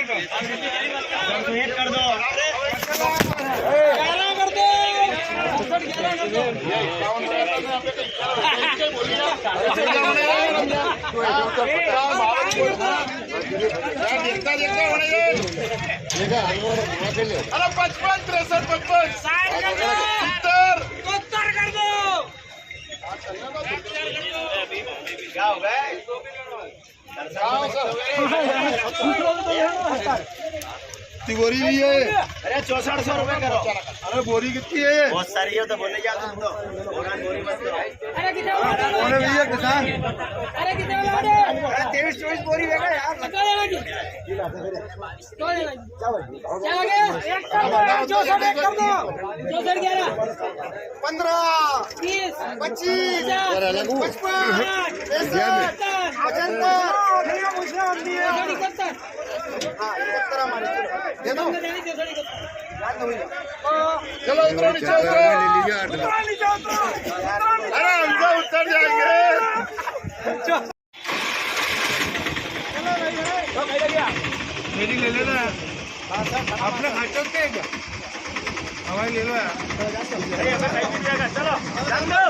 कर दो अरे 55 63 55 70 कर दो। क्या हो गए बोरी भी है। अरे 6400 रुपए करो। अरे बोरी कितनी है? बहुत सारी है तो बोले जा तुम तो बोरी मत करो। अरे कितने अरे भैया किसान अरे कितने वाले 23-24 बोरी देगा यार। क्या लेना जी क्या लेना जी क्या आ गया 64 कर दो 64 11 15 20 25 चलो उतरो नीचे उतरो। अरे हम तो उतर जाएंगे। मेरी ले लेना अपने खाते से क्या हवाई ले लो यार। चलो जान दो।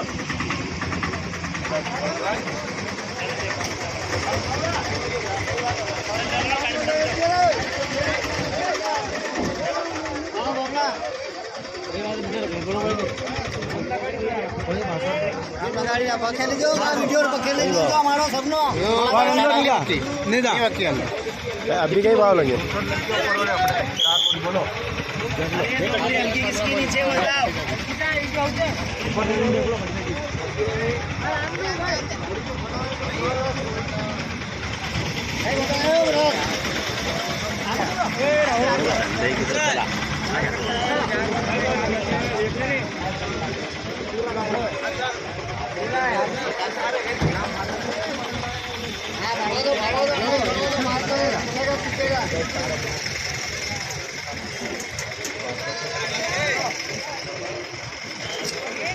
अभी कई भाव लगे बोलो इसके नीचे बताओ।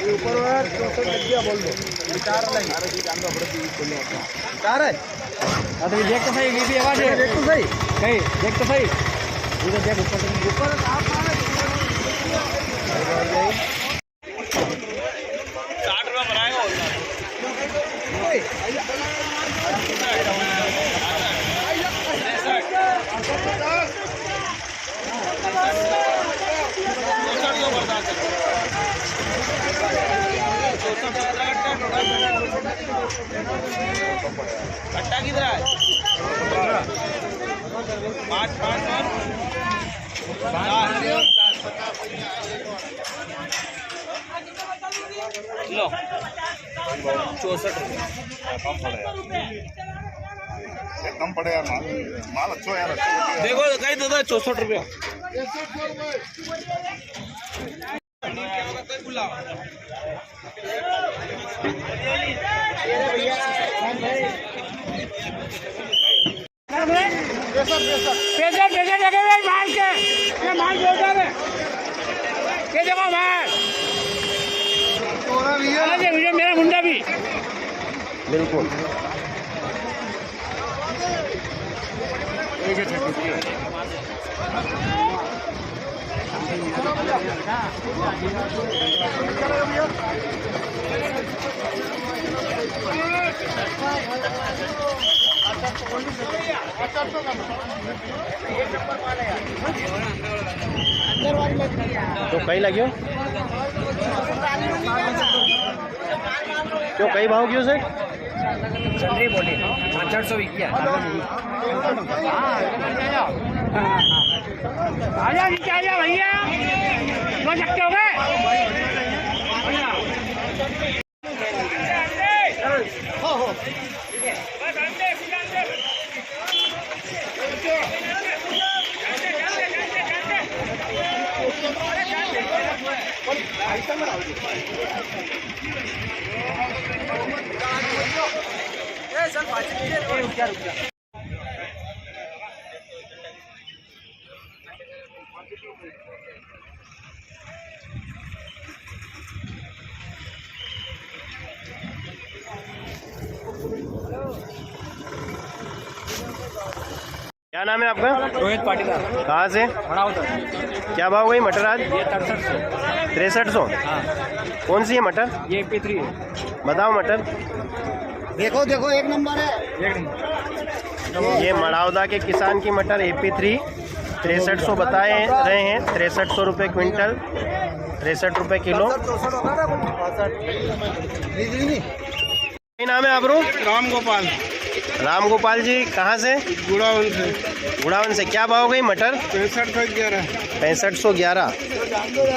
ऊपर बोल दो चार है। देख तो सही भी आवाज है। देख तो सही कहीं देख तो सही इधर देख ऊपर कट्टा किधर है 5 लो 64 कम पड़े यार माल अच्छा यार। देखो कहीं दादा 64 रुपया। पैसे लगे हुए माल के ये माल जोड़ा है ये देखो माल ये मेरा मुंडा भी बिल्कुल तो कई लगे क्यों कई भाव क्यों से चल रही बोली 400 बिकी है। आजा नीचे आजा भैया हो सकते हो गए क्या नाम है आपका? रोहित पाटीदार, कहाँ से? मड़ाउतर। क्या भाव गई मटर आज? ये 6300। 6300। हाँ, कौन सी है मटर? ये AP3 है। बताओ मटर। देखो देखो एक नंबर है। एक नंबर। ये मड़ावदा के किसान की मटर AP3 6300 बताए रहे हैं। 6300 रुपये क्विंटल, 63 रुपये किलो। क्या नाम है आपरू? राम गोपाल, राम गोपाल जी, कहाँ से? गुड़ावन से। गुड़ावन से। क्या भाव गई मटर? 6511। 6511।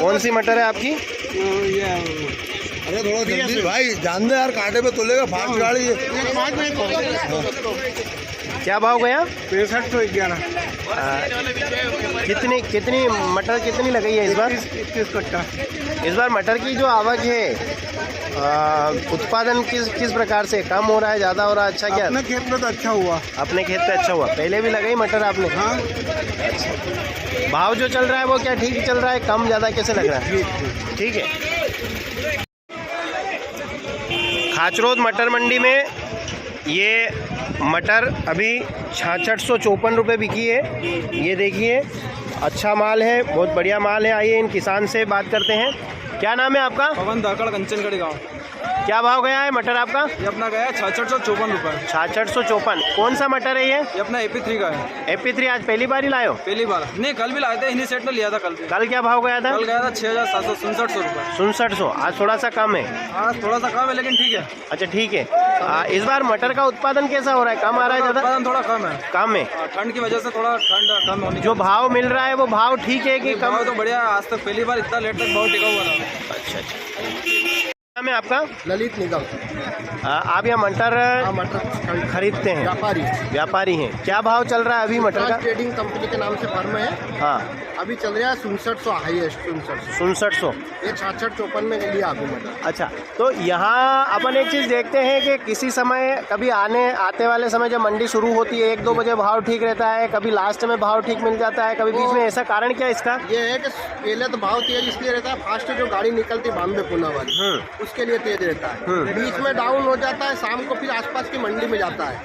कौन सी मटर है आपकी? अरे थोड़ा जल्दी भाई, जान दे यार, कांटे पे तोलेगा, फास्ट गाड़ी है। क्या भाव गया? 6511। कितनी मटर कितनी लगाई है इस बार? 21 कट्टा। इस बार मटर की जो आवक है, उत्पादन किस प्रकार से? कम हो रहा है, ज़्यादा हो रहा है? अच्छा क्या? अपने खेत में तो अच्छा हुआ। अपने खेत पे अच्छा हुआ। पहले भी लगाई मटर आपने? हाँ, भाव जो चल रहा है वो क्या ठीक चल रहा है? कम ज़्यादा कैसे लग रहा है? ठीक है। खाचरोद मटर मंडी में ये मटर अभी 6654 रुपये बिकी है। ये देखिए, अच्छा माल है, बहुत बढ़िया माल है। आइए इन किसान से बात करते हैं। क्या नाम है आपका? पवन धाकड़, कंचनगढ़ गाँव। क्या भाव गया है मटर आपका? ये अपना गया 6654 रुपये। 6654। कौन सा मटर है ये? ये अपना AP3 का है। AP3 आज पहली बार ही लाए हो? पहली बार नहीं, कल भी लाए थे, इन्हीं सेट में लिया था कल भी। कल क्या भाव गया था? कल गया था 6767 रुपये। 6700। आज थोड़ा सा कम है। आज थोड़ा सा कम है, लेकिन ठीक है। अच्छा ठीक है। इस बार मटर का उत्पादन कैसा हो रहा है? कम आ रहा है, ज़्यादा? उत्पादन थोड़ा कम है। कम है। ठंड की वजह से थोड़ा ठंड कम होने की। जो भाव मिल रहा है वो भाव ठीक है कि कम? भाव तो बढ़िया, आज तक पहली बार इतना लेट तक भाव टिका हुआ था। अच्छा। नाम है आपका? ललित निगम, आप यहाँ मटर मटर खरीदते हैं? व्यापारी, व्यापारी हैं। क्या भाव चल रहा है अभी मटर का? ट्रेडिंग कंपनी के नाम से फर्म है। हाँ, अभी चल रहा है 6700 हाईएस्ट, 6700। 6700। ये 6654 में लिया अभी मटर। अच्छा, तो यहाँ अपन एक चीज़ देखते हैं कि किसी समय कभी आते वाले समय जब मंडी शुरू होती है 1-2 बजे भाव ठीक रहता है, कभी लास्ट में भाव ठीक मिल जाता है, कभी बीच में। ऐसा कारण क्या है इसका? ये है कि पहले तो भाव तेज इसलिए रहता है, फास्ट जो गाड़ी निकलती है बॉम्बे पुणे वाली, उसके लिए तेज रहता है। बीच में डाउन हो जाता है, शाम को फिर आसपास की मंडी में जाता है,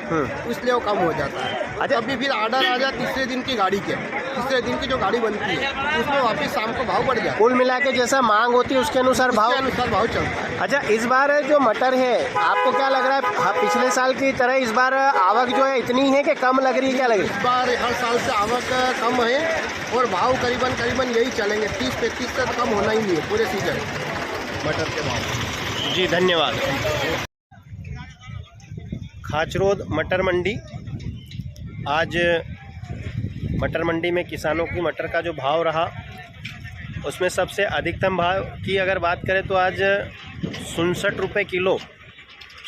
इसलिए वो कम हो जाता है। अच्छा। अभी फिर ऑर्डर आ जाए तीसरे दिन की गाड़ी के, तीसरे दिन की जो गाड़ी बनती है उसमें वापस शाम को भाव बढ़ जाता है। कुल मिला के जैसा मांग होती है उसके अनुसार भाव चलता है। अच्छा, इस बार जो मटर है आपको क्या लग रहा है? पिछले साल की तरह इस बार आवक जो है इतनी है कि कम लग रही है? क्या लग रही है? इस बार हर साल से आवक कम है और भाव करीबन यही चलेंगे, 30-35 तक कम होना ही नहीं है पूरे सीजन मटर के भाव। जी धन्यवाद। खाचरोद मटर मंडी। आज मटर मंडी में किसानों की मटर का जो भाव रहा उसमें सबसे अधिकतम भाव की अगर बात करें तो आज 67 रुपये किलो,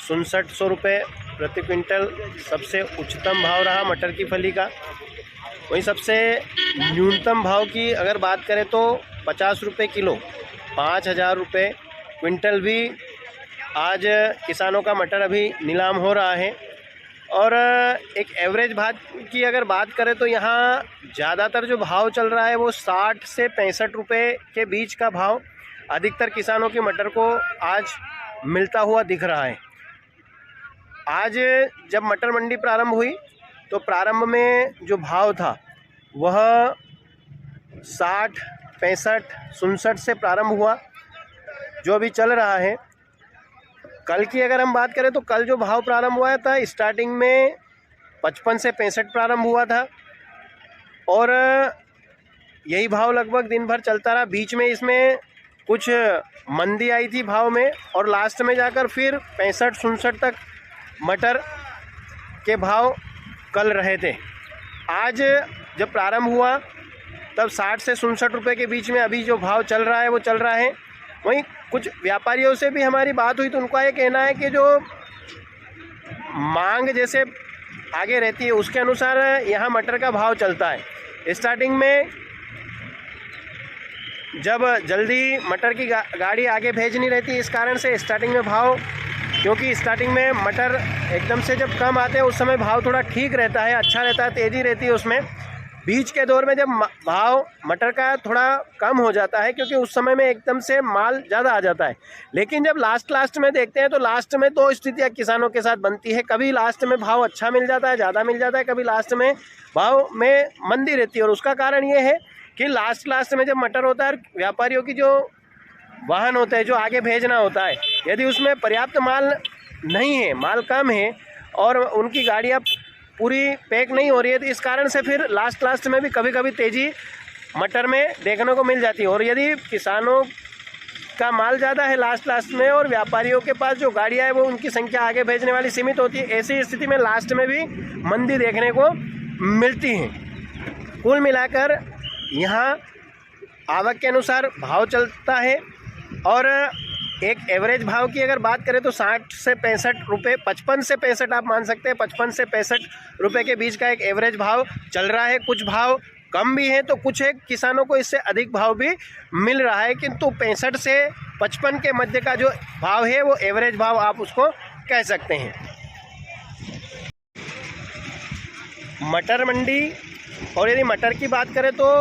6700 रुपये प्रति क्विंटल सबसे उच्चतम भाव रहा मटर की फली का। वहीं सबसे न्यूनतम भाव की अगर बात करें तो 50 रुपये किलो, 5000 रुपये क्विंटल भी आज किसानों का मटर अभी नीलाम हो रहा है। और एक एवरेज भाव की अगर बात करें तो यहाँ ज़्यादातर जो भाव चल रहा है वो 60 से 65 रुपये के बीच का भाव अधिकतर किसानों की मटर को आज मिलता हुआ दिख रहा है। आज जब मटर मंडी प्रारंभ हुई तो प्रारंभ में जो भाव था वह 60, 65, 67 से प्रारंभ हुआ, जो अभी चल रहा है। कल की अगर हम बात करें तो कल जो भाव प्रारंभ हुआ था स्टार्टिंग में 55 से 65 प्रारंभ हुआ था और यही भाव लगभग दिन भर चलता रहा। बीच में इसमें कुछ मंदी आई थी भाव में और लास्ट में जाकर फिर 65-67 तक मटर के भाव कल रहे थे। आज जब प्रारंभ हुआ तब 60 से 67 रुपये के बीच में अभी जो भाव चल रहा है वो चल रहा है। वहीं कुछ व्यापारियों से भी हमारी बात हुई तो उनका ये कहना है कि जो मांग जैसे आगे रहती है उसके अनुसार यहाँ मटर का भाव चलता है। स्टार्टिंग में जब जल्दी मटर की गाड़ी आगे भेजनी रहती है, इस कारण से स्टार्टिंग में भाव, क्योंकि स्टार्टिंग में मटर एकदम से जब कम आते हैं उस समय भाव थोड़ा ठीक रहता है, अच्छा रहता है, तेज़ी रहती है उसमें। बीच के दौर में जब भाव मटर का थोड़ा कम हो जाता है, क्योंकि उस समय में एकदम से माल ज़्यादा आ जाता है। लेकिन जब लास्ट में देखते हैं तो लास्ट में दो स्थितियाँ किसानों के साथ बनती है। कभी लास्ट में भाव अच्छा मिल जाता है, ज़्यादा मिल जाता है, कभी लास्ट में भाव में मंदी रहती है। और उसका कारण ये है कि लास्ट में जब मटर होता है, व्यापारियों की जो वाहन होते हैं जो आगे भेजना होता है, यदि उसमें पर्याप्त माल नहीं है, माल कम है और उनकी गाड़ियाँ पूरी पैक नहीं हो रही है, तो इस कारण से फिर लास्ट में भी कभी कभी तेज़ी मटर में देखने को मिल जाती है। और यदि किसानों का माल ज़्यादा है लास्ट में और व्यापारियों के पास जो गाड़ियाँ है वो उनकी संख्या आगे भेजने वाली सीमित होती है, ऐसी स्थिति में लास्ट में भी मंदी देखने को मिलती है। कुल मिलाकर यहाँ आवक के अनुसार भाव चलता है और एक एवरेज भाव की अगर बात करें तो 60 से 65 रुपये, 55 से 65 आप मान सकते हैं, 55 से 65 रुपये के बीच का एक एवरेज भाव चल रहा है। कुछ भाव कम भी हैं तो कुछ एक किसानों को इससे अधिक भाव भी मिल रहा है, किंतु 65 से 55 के मध्य का जो भाव है वो एवरेज भाव आप उसको कह सकते हैं। मटर मंडी, और यदि मटर की बात करें तो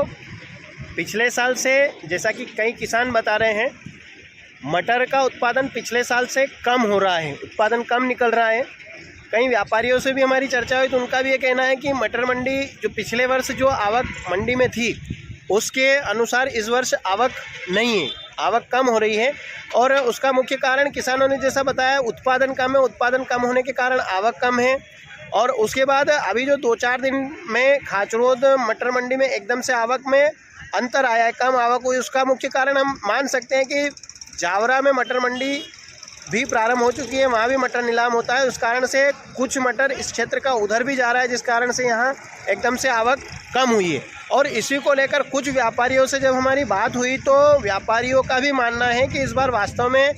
पिछले साल से, जैसा कि कई किसान बता रहे हैं, मटर का उत्पादन पिछले साल से कम हो रहा है, उत्पादन कम निकल रहा है। कई व्यापारियों से भी हमारी चर्चा हुई तो उनका भी ये कहना है कि मटर मंडी जो पिछले वर्ष जो आवक मंडी में थी उसके अनुसार इस वर्ष आवक नहीं है, आवक कम हो रही है। और उसका मुख्य कारण किसानों ने जैसा बताया उत्पादन कम है, उत्पादन कम होने के कारण आवक कम है। और उसके बाद अभी जो 2-4 दिन में खाचरोद मटर मंडी में एकदम से आवक में अंतर आया है, कम आवक हुई। उसका मुख्य कारण हम मान सकते हैं कि जावरा में मटर मंडी भी प्रारंभ हो चुकी है, वहाँ भी मटर नीलाम होता है। उस कारण से कुछ मटर इस क्षेत्र का उधर भी जा रहा है, जिस कारण से यहाँ एकदम से आवक कम हुई है। और इसी को लेकर कुछ व्यापारियों से जब हमारी बात हुई तो व्यापारियों का भी मानना है कि इस बार वास्तव में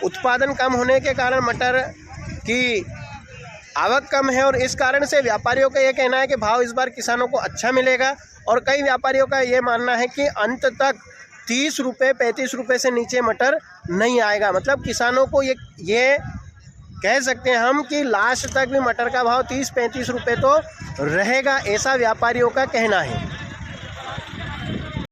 उत्पादन कम होने के कारण मटर की आवक कम है और इस कारण से व्यापारियों का ये कहना है कि भाव इस बार किसानों को अच्छा मिलेगा। और कई व्यापारियों का ये मानना है कि अंत तक 30 रुपये 35 रुपये से नीचे मटर नहीं आएगा। मतलब किसानों को ये कह सकते हैं हम कि लास्ट तक भी मटर का भाव 30-35 रुपये तो रहेगा, ऐसा व्यापारियों का कहना है।